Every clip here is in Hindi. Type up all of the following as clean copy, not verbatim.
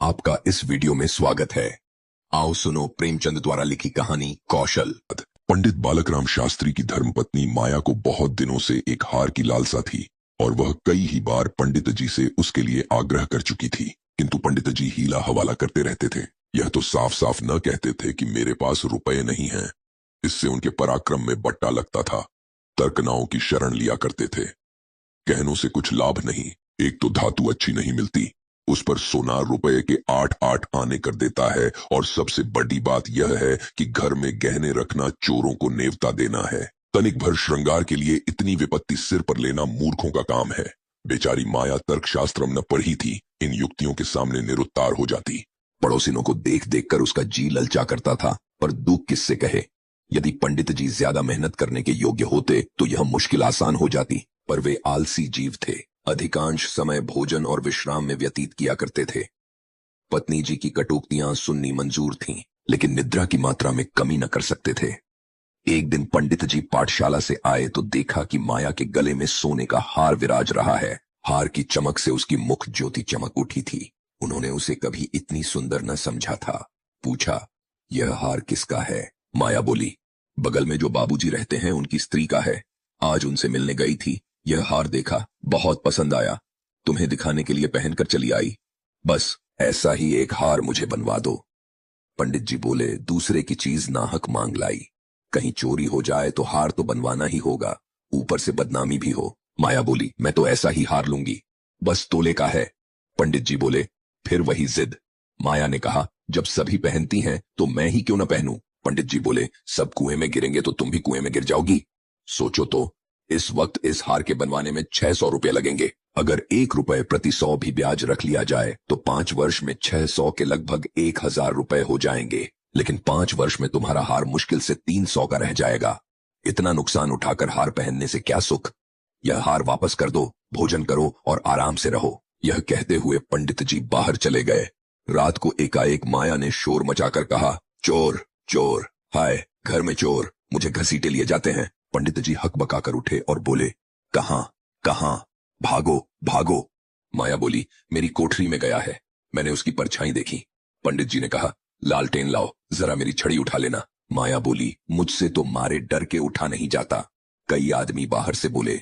आपका इस वीडियो में स्वागत है। आओ सुनो प्रेमचंद द्वारा लिखी कहानी कौशल। पंडित बालकराम शास्त्री की धर्मपत्नी माया को बहुत दिनों से एक हार की लालसा थी और वह कई ही बार पंडित जी से उसके लिए आग्रह कर चुकी थी, किंतु पंडित जी हीला हवाला करते रहते थे। यह तो साफ साफ न कहते थे कि मेरे पास रुपए नहीं हैं। इससे उनके पराक्रम में बट्टा लगता था। तर्कनाओं की शरण लिया करते थे। कहनों से कुछ लाभ नहीं, एक तो धातु अच्छी नहीं मिलती, उस पर सोना रुपए के 8-8 आने कर देता है, और सबसे बड़ी बात यह है कि घर में गहने रखना चोरों को नेवता देना है। तनिक भर श्रृंगार के लिए इतनी विपत्ति सिर पर लेना मूर्खों का काम है। बेचारी माया तर्कशास्त्र न पढ़ी थी, इन युक्तियों के सामने निरुत्तर हो जाती। पड़ोसिनों को देख देख कर उसका जी ललचा करता था, पर दुख किससे कहे। यदि पंडित जी ज्यादा मेहनत करने के योग्य होते तो यह मुश्किल आसान हो जाती, पर वे आलसी जीव थे। अधिकांश समय भोजन और विश्राम में व्यतीत किया करते थे। पत्नी जी की कटुक्तियां सुननी मंजूर थीं, लेकिन निद्रा की मात्रा में कमी न कर सकते थे। एक दिन पंडित जी पाठशाला से आए तो देखा कि माया के गले में सोने का हार विराज रहा है। हार की चमक से उसकी मुख ज्योति चमक उठी थी। उन्होंने उसे कभी इतनी सुंदर न समझा था। पूछा, यह हार किसका है? माया बोली, बगल में जो बाबूजी रहते हैं उनकी स्त्री का है। आज उनसे मिलने गई थी, यह हार देखा, बहुत पसंद आया, तुम्हें दिखाने के लिए पहनकर चली आई। बस ऐसा ही एक हार मुझे बनवा दो। पंडित जी बोले, दूसरे की चीज नाहक मांग लाई, कहीं चोरी हो जाए तो हार तो बनवाना ही होगा, ऊपर से बदनामी भी हो। माया बोली, मैं तो ऐसा ही हार लूंगी, बस तोले का है। पंडित जी बोले, फिर वही जिद। माया ने कहा, जब सभी पहनती हैं तो मैं ही क्यों न पहनूं? पंडित जी बोले, सब कुएं में गिरेंगे तो तुम भी कुएं में गिर जाओगी। सोचो तो, इस वक्त इस हार के बनवाने में 600 रुपए लगेंगे। अगर 1 रुपए प्रति 100 भी ब्याज रख लिया जाए तो 5 वर्ष में 600 के लगभग 1000 रुपए हो जाएंगे। लेकिन 5 वर्ष में तुम्हारा हार मुश्किल से 300 का रह जाएगा। इतना नुकसान उठाकर हार पहनने से क्या सुख? यह हार वापस कर दो, भोजन करो और आराम से रहो। यह कहते हुए पंडित जी बाहर चले गए। रात को एकाएक माया ने शोर मचाकर कहा, चोर चोर, हाय घर में चोर, मुझे घसीटे लिए जाते हैं। पंडित जी हकबकाकर उठे और बोले, कहां कहां, भागो भागो। माया बोली, मेरी कोठरी में गया है, मैंने उसकी परछाई देखी। पंडित जी ने कहा, लालटेन लाओ, जरा मेरी छड़ी उठा लेना। माया बोली, मुझसे तो मारे डर के उठा नहीं जाता। कई आदमी बाहर से बोले,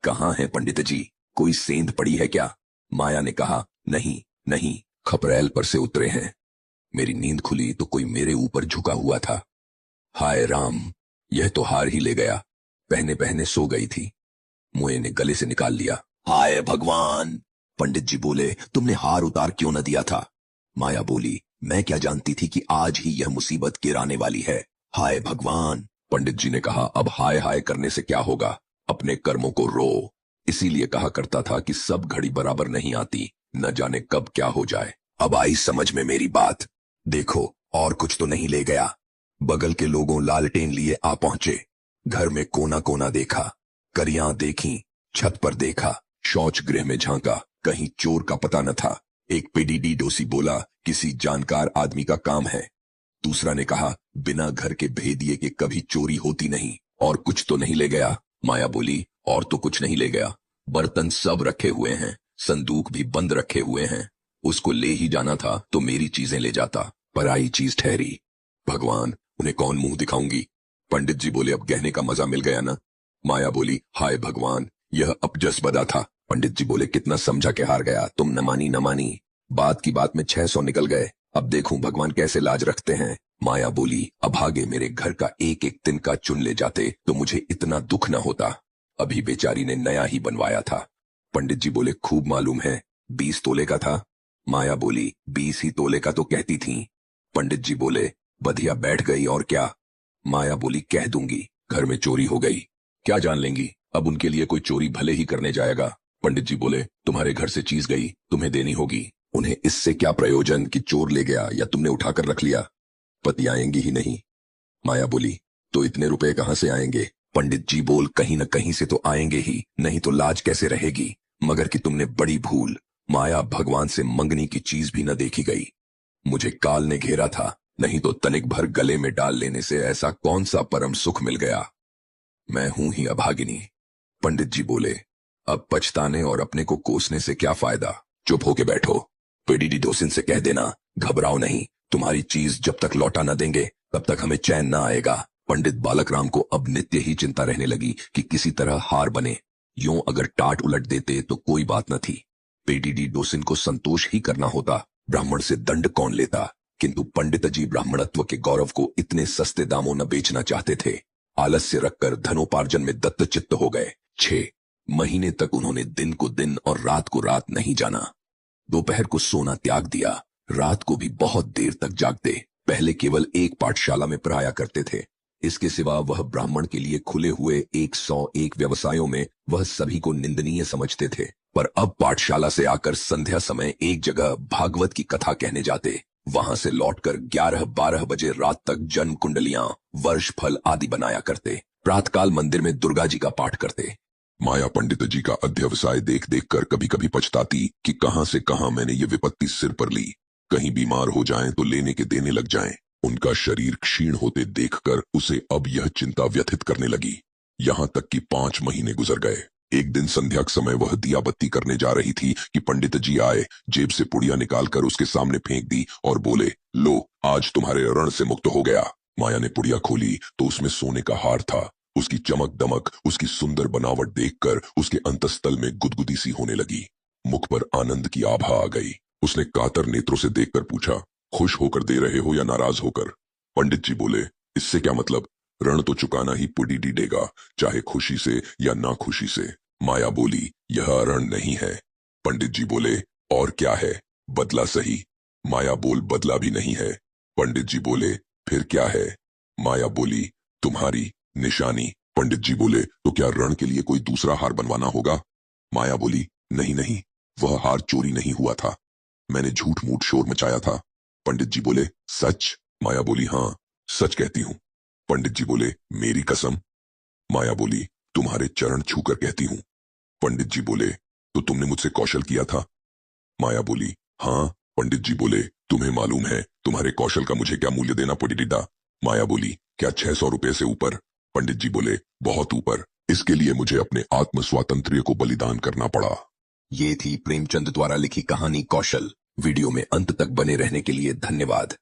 कहां है पंडित जी, कोई सेंध पड़ी है क्या? माया ने कहा, नहीं नहीं, खपरेल पर से उतरे हैं। मेरी नींद खुली तो कोई मेरे ऊपर झुका हुआ था। हाय राम, यह तो हार ही ले गया। पहने पहने सो गई थी, मुए ने गले से निकाल लिया। हाय भगवान! पंडित जी बोले, तुमने हार उतार क्यों न दिया था? माया बोली, मैं क्या जानती थी कि आज ही यह मुसीबत गिराने वाली है। हाय भगवान! पंडित जी ने कहा, अब हाय हाय करने से क्या होगा, अपने कर्मों को रो। इसीलिए कहा करता था कि सब घड़ी बराबर नहीं आती, न जाने कब क्या हो जाए। अब आई समझ में मेरी बात। देखो, और कुछ तो नहीं ले गया। बगल के लोगों लालटेन लिए आ पहुंचे। घर में कोना कोना देखा, करियां देखी, छत पर देखा, शौच गृह में झांका, कहीं चोर का पता न था। एक पीडीडी डोसी बोला, किसी जानकार आदमी का काम है। दूसरा ने कहा, बिना घर के भेदिए के कभी चोरी होती नहीं। और कुछ तो नहीं ले गया? माया बोली, और तो कुछ नहीं ले गया, बर्तन सब रखे हुए हैं, संदूक भी बंद रखे हुए हैं। उसको ले ही जाना था तो मेरी चीजें ले जाता, पराई चीज ठहरी। भगवान, उन्हें कौन मुंह दिखाऊंगी? पंडित जी बोले, अब गहने का मजा मिल गया ना? माया बोली, हाय भगवान, यह अपजस बदा था। पंडित जी बोले, कितना समझा के हार गया, तुम न मानी न मानी। बात की बात में 600 निकल गए, अब देखूं भगवान कैसे लाज रखते हैं। माया बोली, अभागे मेरे घर का एक एक तिनका चुन ले जाते तो मुझे इतना दुख न होता। अभी बेचारी ने नया ही बनवाया था। पंडित जी बोले, खूब मालूम है, 20 तोले का था। माया बोली, 20 ही तोले का तो कहती थी। पंडित जी बोले, बधिया बैठ गई और क्या? माया बोली, कह दूंगी, घर में चोरी हो गई। क्या जान लेंगी, अब उनके लिए कोई चोरी भले ही करने जाएगा। पंडित जी बोले, तुम्हारे घर से चीज गई, तुम्हें देनी होगी। उन्हें इससे क्या प्रयोजन कि चोर ले गया या तुमने उठाकर रख लिया? पति आएंगी ही नहीं। माया बोली, तो इतने रुपए कहां से आएंगे? पंडित जी बोल, कहीं न कहीं से तो आएंगे ही, नहीं तो लाज कैसे रहेगी। मगर कि तुमने बड़ी भूल, माया भगवान से मंगनी की चीज भी न देखी गई। मुझे काल ने घेरा था, नहीं तो तनिक भर गले में डाल लेने से ऐसा कौन सा परम सुख मिल गया। मैं हूं ही अभागिनी। पंडित जी बोले, अब पछताने और अपने को कोसने से क्या फायदा, चुप होके बैठो। पीडीडी डोसिन से कह देना, घबराओ नहीं, तुम्हारी चीज जब तक लौटा न देंगे तब तक हमें चैन न आएगा। पंडित बालकराम को अब नित्य ही चिंता रहने लगी कि किसी तरह हार बने। यूं अगर टाट उलट देते तो कोई बात न थी, पीडीडी डोसिन को संतोष ही करना होता, ब्राह्मण से दंड कौन लेता। किंतु पंडित जी ब्राह्मणत्व के गौरव को इतने सस्ते दामों न बेचना चाहते थे। आलस्य रखकर धनोपार्जन में दत्तचित्त हो गए। 6 महीने तक उन्होंने दिन को दिन और रात को रात नहीं जाना। दोपहर को सोना त्याग दिया, रात को भी बहुत देर तक जागते। पहले केवल एक पाठशाला में पढ़ाया करते थे, इसके सिवा वह ब्राह्मण के लिए खुले हुए 101 व्यवसायों में वह सभी को निंदनीय समझते थे। पर अब पाठशाला से आकर संध्या समय एक जगह भागवत की कथा कहने जाते, वहां से लौटकर 11-12 बजे रात तक जन्म कुंडलियां, वर्ष फल आदि बनाया करते। प्रातकाल मंदिर में दुर्गा जी का पाठ करते। माया पंडित जी का अध्यवसाय देख देख कर कभी कभी पछताती कि कहां से कहां मैंने ये विपत्ति सिर पर ली। कहीं बीमार हो जाएं तो लेने के देने लग जाएं। उनका शरीर क्षीण होते देखकर उसे अब यह चिंता व्यथित करने लगी। यहां तक कि 5 महीने गुजर गए। एक दिन संध्या के समय वह दिया बत्ती करने जा रही थी कि पंडित जी आए, जेब से पुड़िया निकालकर उसके सामने फेंक दी और बोले, लो आज तुम्हारे ऋण से मुक्त हो गया। माया ने पुड़िया खोली तो उसमें सोने का हार था। उसकी चमक दमक, उसकी सुंदर बनावट देखकर उसके अंतस्तल में गुदगुदी सी होने लगी। मुख पर आनंद की आभा आ गई। उसने कातर नेत्रों से देखकर पूछा, खुश होकर दे रहे हो या नाराज होकर? पंडित जी बोले, इससे क्या मतलब, ऋण तो चुकाना ही पीडीडी देगा, चाहे खुशी से या ना खुशी से। माया बोली, यह ऋण नहीं है। पंडित जी बोले, और क्या है? बदला सही। माया बोल, बदला भी नहीं है। पंडित जी बोले, फिर क्या है? माया बोली, तुम्हारी निशानी। पंडित जी बोले, तो क्या ऋण के लिए कोई दूसरा हार बनवाना होगा? माया बोली, नहीं नहीं, वह हार चोरी नहीं हुआ था, मैंने झूठ मूठ शोर मचाया था। पंडित जी बोले, सच? माया बोली, हाँ सच कहती हूँ। पंडित जी बोले, मेरी कसम? माया बोली, तुम्हारे चरण छूकर कहती हूँ। पंडित जी बोले, तो तुमने मुझसे कौशल किया था? माया बोली, हाँ। पंडित जी बोले, तुम्हें मालूम है तुम्हारे कौशल का मुझे क्या मूल्य देना पड़ेगा? माया बोली, क्या 600 रुपए से ऊपर? पंडित जी बोले, बहुत ऊपर। इसके लिए मुझे अपने आत्म स्वातंत्र्य को बलिदान करना पड़ा। ये थी प्रेमचंद द्वारा लिखी कहानी कौशल। वीडियो में अंत तक बने रहने के लिए धन्यवाद।